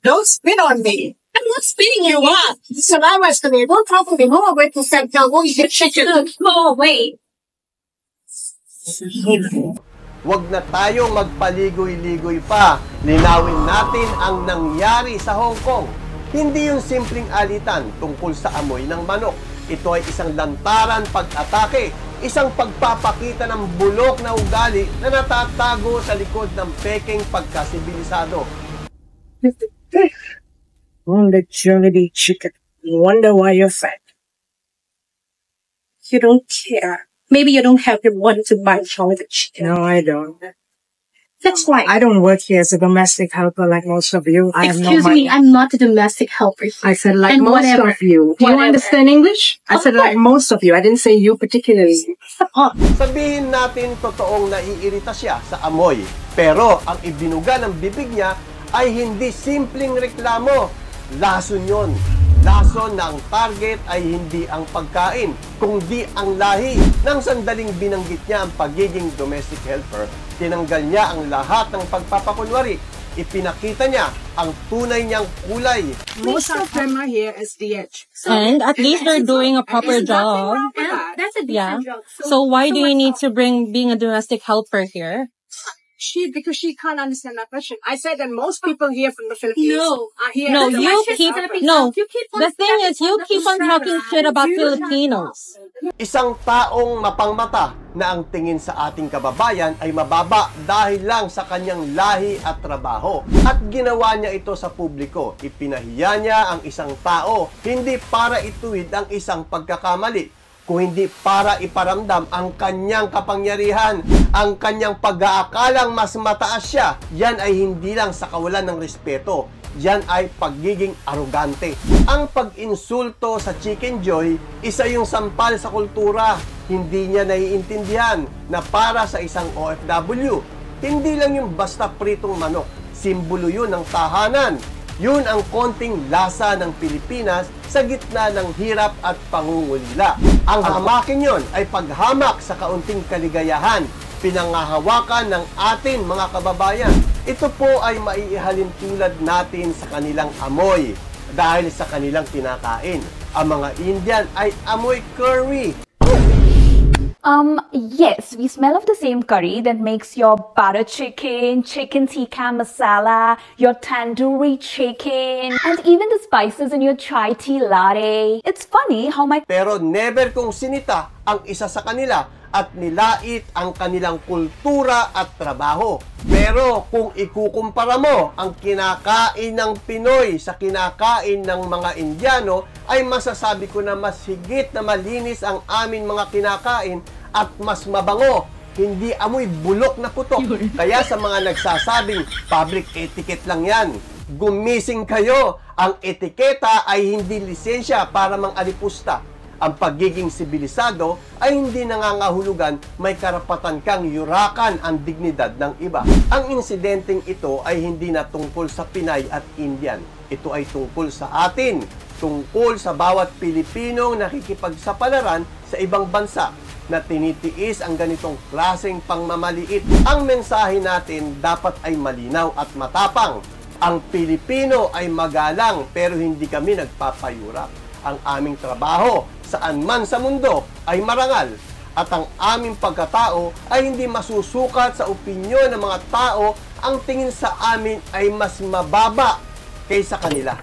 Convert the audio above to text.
Don't spit on me. I'm not spitting you up. Salamat to me. Don't talk to me. Go away to St. Go away. Huwag na tayong magpaligoy-ligoy pa. Linawin natin ang nangyari sa Hong Kong. Hindi yung simpleng alitan tungkol sa amoy ng manok. Ito ay isang lantaran pag-atake, isang pagpapakita ng bulok na ugali na natatago sa likod ng peking pagkasibilisado. Only Jollibee chicken. Wonder why you're fat. You don't care. Maybe you don't have the money to buy Jollibee chicken. No, I don't. That's why. I don't work here as a domestic helper like most of you. I have no Excuse money. me, I'm not a domestic helper here. I said like And most whatever. of you. Do you Whatever. understand English? I said like most of you. I didn't say you particularly. Oh, Sabihin natin totoong naiirita siya sa amoy. Pero ang ibinuga ng bibig niya ay hindi simpleng reklamo. Lason yun. Lason na ang target ay hindi ang pagkain, kundi ang lahi. Nang sandaling binanggit niya ang pagiging domestic helper, tinanggal niya ang lahat ng pagpapakunwari. Ipinakita niya ang tunay niyang kulay. Most of them are here as DH. And at least they're doing a proper job. that's a Yeah. decent job. So why do you need to bring being a domestic helper here? Because she can't understand my question. I said that most people here from the Philippines No. are here. No, as you domestic keep helpers. no. You keep on The thing is, you keep on talking shit about Filipinos. Isang taong mapangmata na ang tingin sa ating kababayan ay mababa dahil lang sa kanyang lahi at trabaho. At ginawa niya ito sa publiko. Ipinahiya niya ang isang tao, hindi para ituwid ang isang pagkakamali, kung hindi para iparamdam ang kanyang kapangyarihan, ang kanyang pag-aakalang mas mataas siya. Yan ay hindi lang sa kawalan ng respeto. Yan ay pagiging arugante. Ang pag-insulto sa Chicken Joy, isa yung sampal sa kultura. Hindi niya naiintindihan na para sa isang OFW, hindi lang yung basta pritong manok. Simbolo yun ng tahanan. Yun ang konting lasa ng Pilipinas sa gitna ng hirap at pangungulila. Ang hamakin yon ay paghamak sa kaunting kaligayahan, pinangahawakan ng atin mga kababayan. Ito po ay maiihalin tulad natin sa kanilang amoy dahil sa kanilang kinakain. Ang mga Indian ay amoy curry. Yes, we smell of the same curry that makes your butter chicken, chicken tikka masala, your tandoori chicken, and even the spices in your chai tea latte. It's funny how my Pero never kong sinita ang isa sa kanila at nilait ang kanilang kultura at trabaho. Pero kung ikukumpara mo ang kinakain ng Pinoy sa kinakain ng mga Indiano, ay masasabi ko na mas higit na malinis ang aming mga kinakain at mas mabango. Hindi amoy bulok na putok. Kaya sa mga nagsasabing public etiquette lang yan, gumising kayo. Ang etiketa ay hindi lisensya para mang-alipusta. Ang pagiging sibilisado ay hindi nangangahulugan may karapatan kang yurakan ang dignidad ng iba. Ang insidenteng ito ay hindi na tungkol sa Pinay at Indian. Ito ay tungkol sa atin, tungkol sa bawat Pilipinong nakikipagsapalaran sa ibang bansa na tinitiis ang ganitong klaseng pangmamaliit. Ang mensahe natin dapat ay malinaw at matapang. Ang Pilipino ay magalang pero hindi kami nagpapayurap. Ang aming trabaho saan man sa mundo ay marangal at ang aming pagkatao ay hindi masusukat sa opinyon ng mga tao ang tingin sa amin ay mas mababa kaysa kanila.